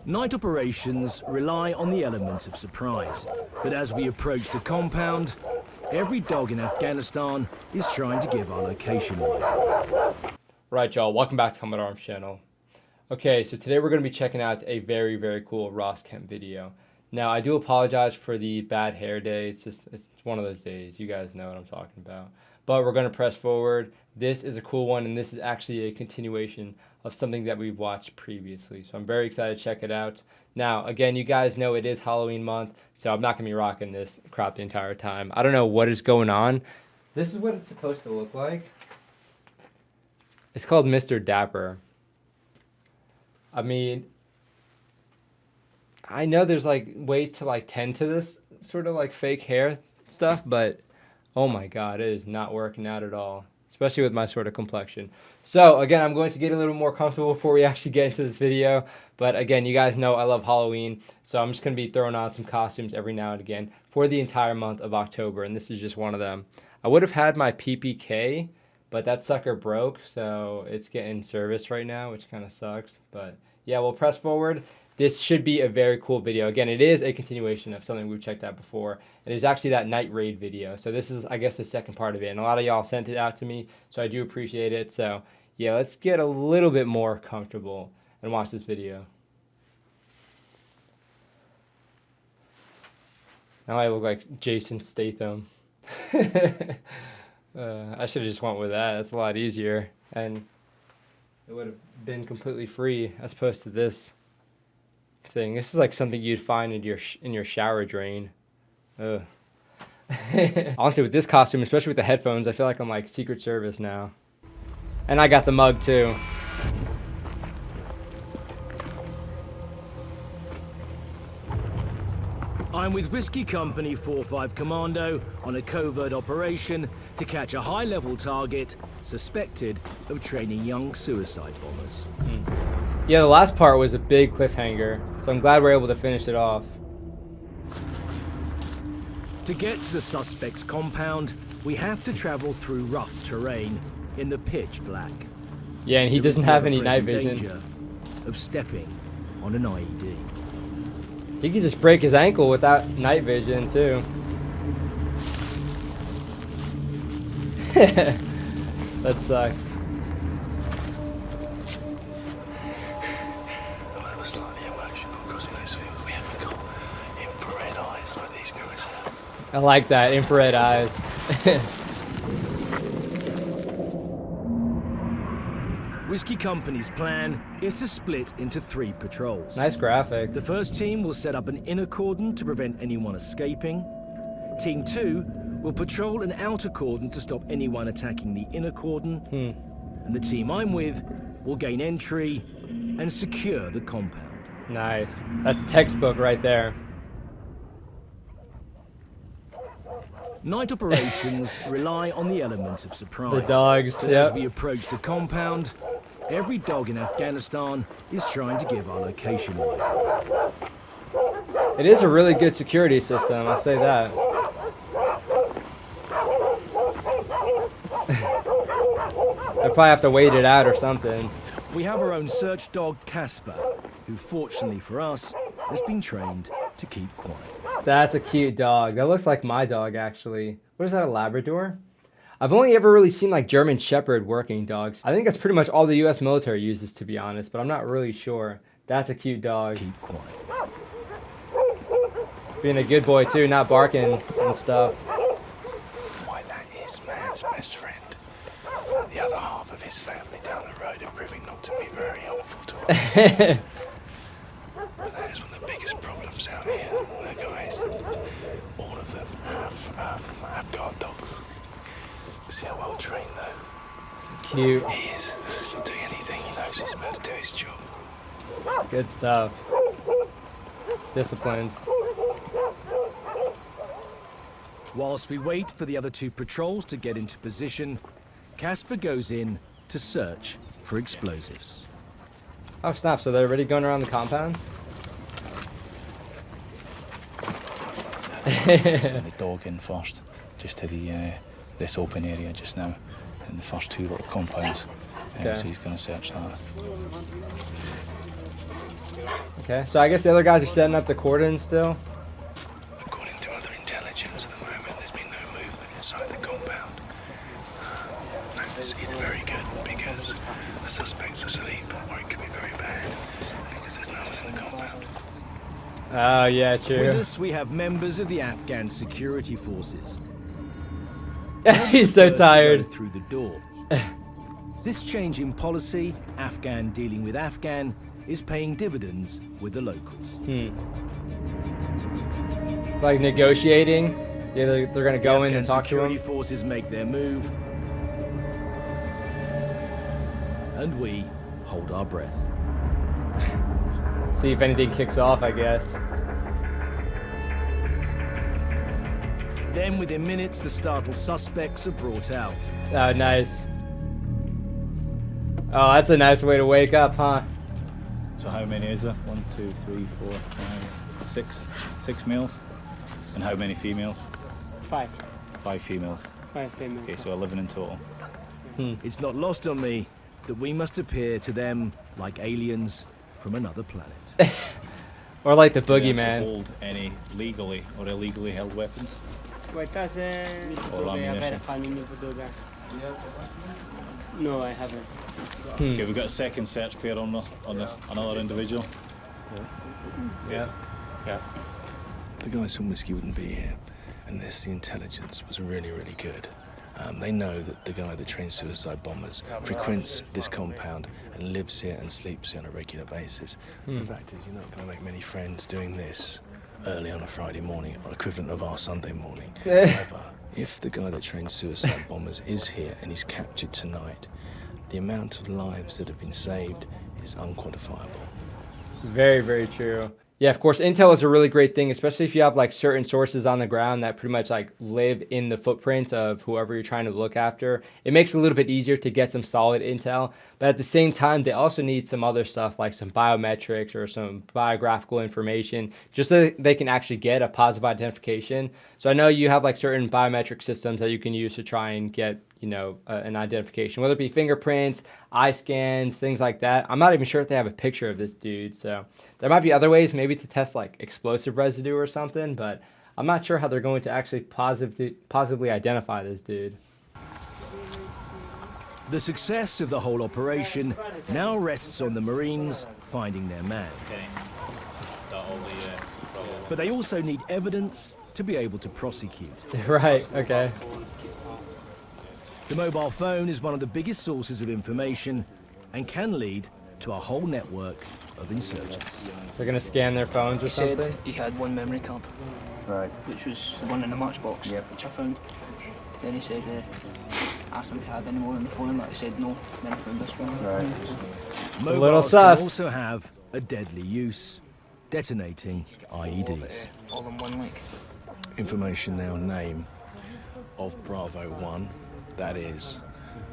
Night operations rely on the element of surprise, but as we approach the compound, every dog in Afghanistan is trying to give our location away. Right, y'all, welcome back to Combat Arms channel. Okay, so today we're going to be checking out a very, very cool Ross Kemp video. Now, I do apologize for the bad hair day. It's one of those days. You guys know what I'm talking about. But we're going to press forward. This is a cool one, and this is actually a continuation of something that we've watched previously. So I'm very excited to check it out. Now, again, you guys know it is Halloween month, so I'm not going to be rocking this crap the entire time. I don't know what is going on. This is what it's supposed to look like. It's called Mr. Dapper. I mean, I know there's like ways to like tend to this sort of like fake hair stuff, but oh my god, it is not working out at all, especially with my sort of complexion. So again, I'm going to get a little more comfortable before we actually get into this video. But again, you guys know I love Halloween, so I'm just going to be throwing on some costumes every now and again for the entire month of October, and this is just one of them. I would have had my PPK, but that sucker broke, so it's getting serviced right now, which kind of sucks. But yeah, we'll press forward. This should be a very cool video. Again, it is a continuation of something we've checked out before. It is actually that night raid video. So this is, I guess, the second part of it. And a lot of y'all sent it out to me, so I do appreciate it. So yeah, let's get a little bit more comfortable and watch this video. Now I look like Jason Statham. I should have just went with that. That's a lot easier. And it would have been completely free as opposed to this thing. This is like something you'd find in your shower drain. Ugh. Honestly, with this costume, especially with the headphones, I feel like I'm like Secret Service now. And I got the mug too. I'm with Whiskey Company 4-5 Commando on a covert operation to catch a high-level target suspected of training young suicide bombers. Yeah, the last part was a big cliffhanger, so I'm glad we're able to finish it off. To get to the suspect's compound, we have to travel through rough terrain in the pitch black. Yeah, and he doesn't have any night vision. Danger of stepping on an IED. He could just break his ankle without night vision too. That sucks. I was slightly emotional because in this field we haven't got infrared eyes like these guys have. I like that, infrared eyes. Whiskey Company's plan is to split into 3 patrols. Nice graphic. The first team will set up an inner cordon to prevent anyone escaping. Team 2 will patrol an outer cordon to stop anyone attacking the inner cordon. And the team I'm with will gain entry and secure the compound. Nice. That's textbook right there. Night operations rely on the element of surprise. The dogs, But as we approach the compound, every dog in Afghanistan is trying to give our location away. It is a really good security system, I'll say that. They'll probably have to wait it out or something. We have our own search dog, Casper, who fortunately for us, has been trained to keep quiet. That's a cute dog. That looks like my dog, actually. What is that, a Labrador? I've only ever really seen like German Shepherd working dogs. I think that's pretty much all the US military uses, to be honest, but I'm not really sure. That's a cute dog. Keep quiet. Being a good boy too, not barking and stuff. Why, that is man's best friend. The other half of his family down the road are proving not to be very helpful to us. That is one of the biggest problems out here. The guys, all of them have guard dogs. See how well trained though. Cute. He is. He's not doing anything. He knows he's about to do his job. Good stuff. Disciplined. Whilst we wait for the other 2 patrols to get into position, Casper goes in to search for explosives. Oh snap, so they're already going around the compounds? Send the dog in first, just to the this open area just now, in the first 2 little compounds. Okay. So he's going to search that. Okay, so I guess the other guys are setting up the cordon still. According to other intelligence, at the moment, there's been no movement inside the compound. That's either very good because the suspect's asleep, or it could be very bad because there's no one in the compound. Oh, yeah, With true. us, we have members of the Afghan security forces. He's so First to go tired. through the door. This change in policy, Afghan dealing with Afghan, is paying dividends with the locals. Like negotiating. Yeah, they're going to go in Afghan and talk to security him. forces make their move, and we hold our breath. See if anything kicks off, I guess. Then, within minutes, the startled suspects are brought out. Oh, nice. Oh, that's a nice way to wake up, huh? So how many is there? 1, 2, 3, 4, 5, 6. 6 males. And how many females? 5. 5 females. 5 females. Okay, so 11 in total. It's not lost on me that we must appear to them like aliens from another planet. Or like the Do they actually boogeyman. hold any legally or illegally held weapons? Or ammunition. No, I haven't. Okay, we've got a second search pair on another individual. Yeah. Yeah. The guys from Whiskey wouldn't be here unless the intelligence was really, really good. They know that the guy that trains suicide bombers frequents this compound and lives here and sleeps here on a regular basis. The fact is, you're not going to make many friends doing this early on a Friday morning, or equivalent of our Sunday morning. However, if the guy that trains suicide bombers is here and he's captured tonight, the amount of lives that have been saved is unquantifiable. Very, very true. Yeah, of course, intel is a really great thing, especially if you have like certain sources on the ground that pretty much like live in the footprints of whoever you're trying to look after. It makes it a little bit easier to get some solid intel, but at the same time, they also need some other stuff like some biometrics or some biographical information, just so that they can actually get a positive identification. So I know you have like certain biometric systems that you can use to try and get, you know, an identification, whether it be fingerprints, eye scans, things like that. I'm not even sure if they have a picture of this dude. So there might be other ways maybe to test like explosive residue or something, but I'm not sure how they're going to actually positively identify this dude. The success of the whole operation now rests on the Marines finding their man. Okay. So all the But they also need evidence to be able to prosecute. Right, okay. The mobile phone is one of the biggest sources of information and can lead to a whole network of insurgents. They're going to scan their phones or He said something? he had one memory card, Right. which was the one in the matchbox, Yep. which I found. Then he said, asked him if he had any more on the phone, and he said no. Then I found this one. Right. little Mobiles sus. can also have a deadly use, detonating IEDs. All in one link. Information now, name of Bravo 1, that is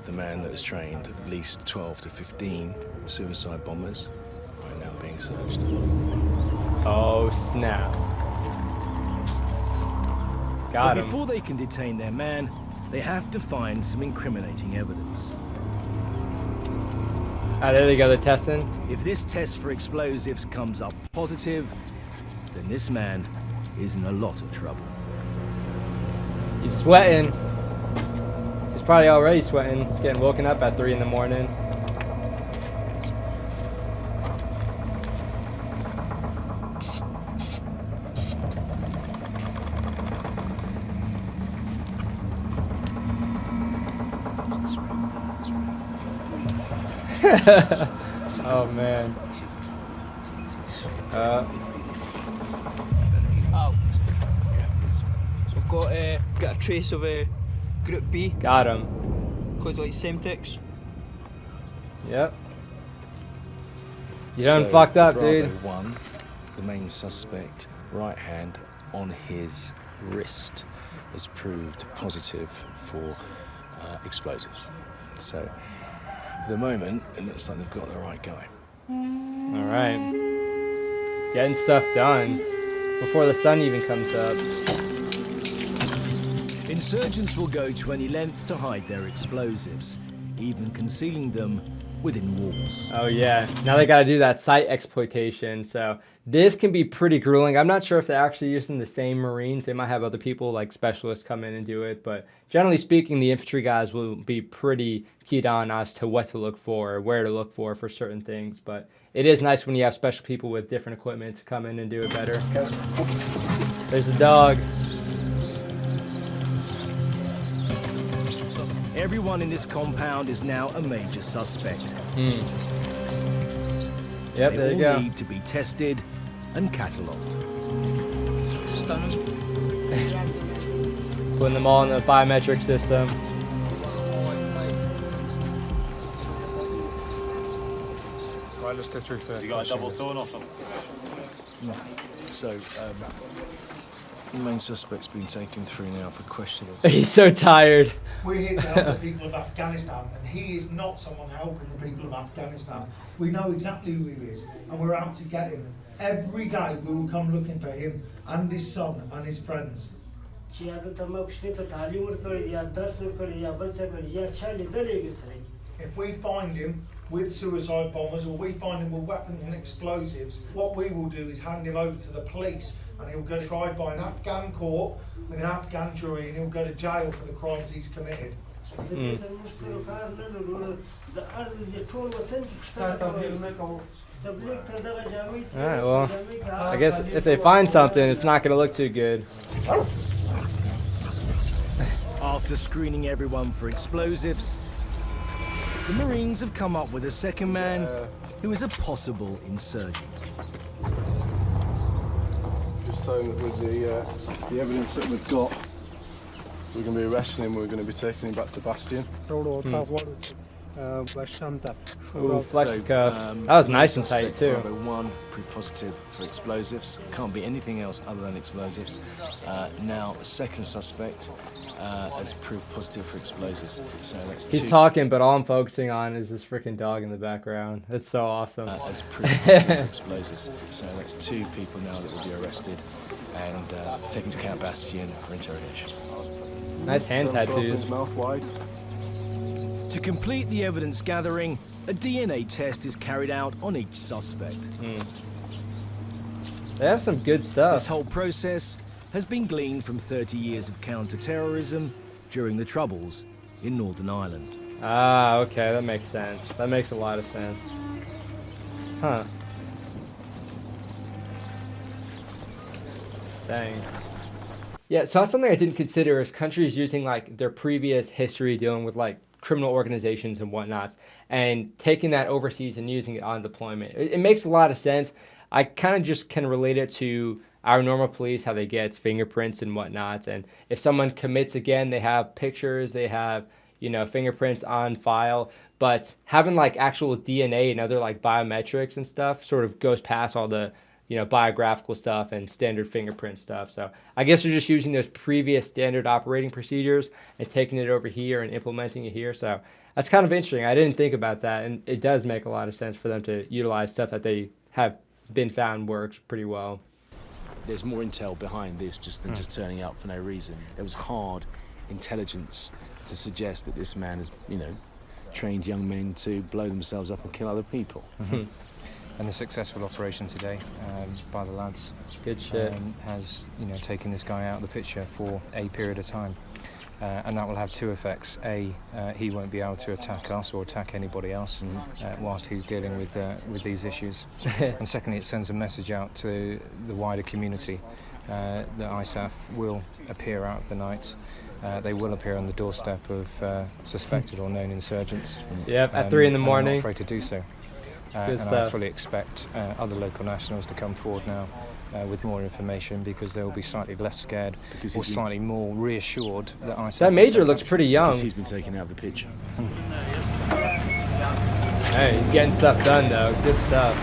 the man that has trained at least 12 to 15 suicide bombers, right now being searched. Oh, snap. Got But him. before they can detain their man, they have to find some incriminating evidence. Ah, there they go, they're testing. If this test for explosives comes up positive, then this man is in a lot of trouble. He's sweating. He's probably already sweating. He's getting woken up at 3 in the morning. Oh man. So I've got a trace of Group B, Got him. includes like Semtex. Yep. You done So, fucked up, Bravo dude. 1, the main suspect, right hand on his wrist, has proved positive for explosives. So, at the moment, it looks like they've got the right guy. All right. Getting stuff done before the sun even comes up. Insurgents will go to any length to hide their explosives, even concealing them within walls. Oh yeah, now they gotta do that site exploitation. So this can be pretty grueling. I'm not sure if they're actually using the same Marines. They might have other people like specialists come in and do it. But generally speaking, the infantry guys will be pretty keyed on as to what to look for, where to look for certain things. But it is nice when you have special people with different equipment to come in and do it better. There's a dog. Everyone in this compound is now a major suspect. Yep, They there you all go. need to be tested and catalogued. Stun him. Putting them all in the biometric system. Right, let's go through first. You got a double tone or something? So, the main suspect's been taken through now for questioning. He's so tired. We're here to help the people of Afghanistan, and he is not someone helping the people of Afghanistan. We know exactly who he is, and we're out to get him. Every day we will come looking for him and his son and his friends. If we find him with suicide bombers or we find him with weapons and explosives, what we will do is hand him over to the police, and he'll get tried by an Afghan court with an Afghan jury, and he'll go to jail for the crimes he's committed. Alright, well, I guess if they find something, it's not going to look too good. After screening everyone for explosives, the Marines have come up with a second man who is a possible insurgent. Just saying that with the evidence that we've got, we're going to be arresting him, we're going to be taking him back to Bastion. Ooh, flex cuff. That was nice and tight too. Bravo 1, proof positive for explosives. Can't be anything else other than explosives. Now, a second suspect as proof positive for explosives. So that's He's two. talking, but all I'm focusing on is this freaking dog in the background. That's so awesome. As proof positive for explosives. So that's 2 people now that will be arrested and taken to Camp Bastion for interrogation. Nice hand tattoos. Mouth wide. To complete the evidence gathering, a DNA test is carried out on each suspect. They have some good This stuff. whole process has been gleaned from 30 years of counter-terrorism during the Troubles in Northern Ireland. Ah, okay, that makes sense. That makes a lot of sense. Huh. Dang. Yeah, so that's something I didn't consider is countries using like their previous history dealing with like criminal organizations and whatnot and taking that overseas and using it on deployment. It makes a lot of sense. I kind of just can relate it to our normal police, how they get fingerprints and whatnot. And if someone commits again, they have pictures, they have, you know, fingerprints on file. But having like actual DNA and other like biometrics and stuff sort of goes past all the, you know, biographical stuff and standard fingerprint stuff. So I guess they're just using those previous standard operating procedures and taking it over here and implementing it here. So that's kind of interesting. I didn't think about that. And it does make a lot of sense for them to utilize stuff that they have been found works pretty well. There's more intel behind this than just turning up for no reason. There was hard intelligence to suggest that this man has, you know, trained young men to blow themselves up and kill other people. And the successful operation today by the lads Good shit. has, you know, taken this guy out of the picture for a period of time. And that will have 2 effects. A, he won't be able to attack us or attack anybody else whilst he's dealing with these issues. And secondly, it sends a message out to the wider community that ISAF will appear out of the night. They will appear on the doorstep of suspected or known insurgents. Yep, at 3 in the and morning. I'm not afraid to do so. And stuff. I fully expect other local nationals to come forward now with more information because they will be slightly less scared or slightly more reassured that ISAF. That major looks pretty young. He's been taken out of the picture. Hey, he's getting stuff done though. Good stuff.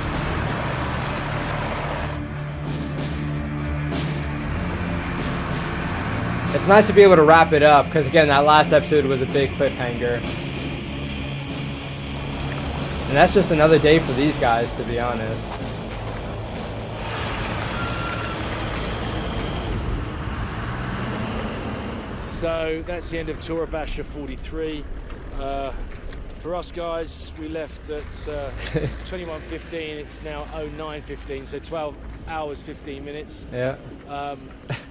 It's nice to be able to wrap it up because again, that last episode was a big cliffhanger. And that's just another day for these guys, to be honest. So that's the end of Tora Basha 43. For us guys, we left at 21:15. It's now 09:15, so 12 hours 15 minutes. Yeah.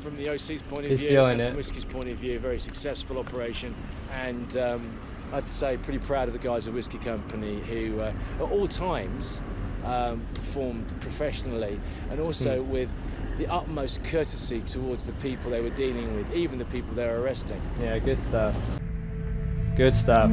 From the OC's point of He's view, feeling and it. from Whiskey's point of view, a very successful operation. And I'd say pretty proud of the guys at Whiskey Company who, at all times, performed professionally and also with the utmost courtesy towards the people they were dealing with, even the people they were arresting. Yeah, good stuff. Good stuff.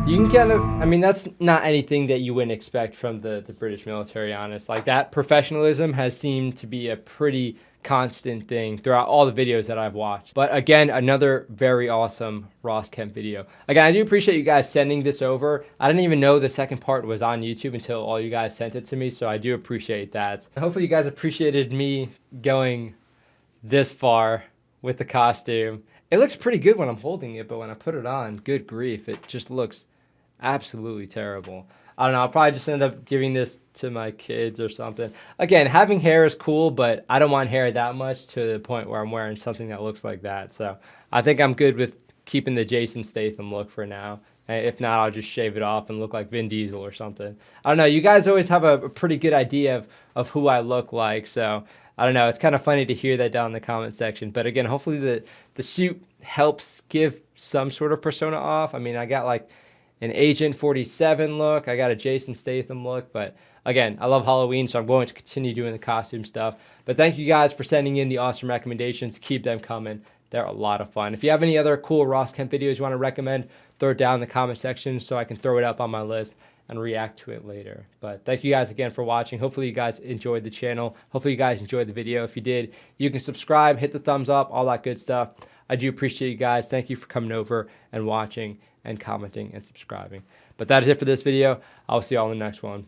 You can kind of, I mean, that's not anything that you wouldn't expect from the British military, honest. Like, that professionalism has seemed to be a pretty constant thing throughout all the videos that I've watched. But again, another very awesome Ross Kemp video. Again, I do appreciate you guys sending this over. I didn't even know the second part was on YouTube until all you guys sent it to me, so I do appreciate that. Hopefully you guys appreciated me going this far with the costume. It looks pretty good when I'm holding it, but when I put it on, good grief, it just looks absolutely terrible. I don't know, I'll probably just end up giving this to my kids or something. Again, having hair is cool, but I don't want hair that much to the point where I'm wearing something that looks like that. So I think I'm good with keeping the Jason Statham look for now. If not, I'll just shave it off and look like Vin Diesel or something. I don't know, you guys always have a pretty good idea of who I look like, so I don't know, it's kind of funny to hear that down in the comment section. But again, hopefully the suit helps give some sort of persona off. I mean, I got like an Agent 47 look, I got a Jason Statham look, but again, I love Halloween, so I'm going to continue doing the costume stuff. But thank you guys for sending in the awesome recommendations. Keep them coming. They're a lot of fun. If you have any other cool Ross Kemp videos you want to recommend, throw it down in the comment section so I can throw it up on my list and react to it later. But thank you guys again for watching. Hopefully you guys enjoyed the channel. Hopefully you guys enjoyed the video. If you did, you can subscribe, hit the thumbs up, all that good stuff. I do appreciate you guys. Thank you for coming over and watching and commenting and subscribing. But that is it for this video. I'll see you all in the next one.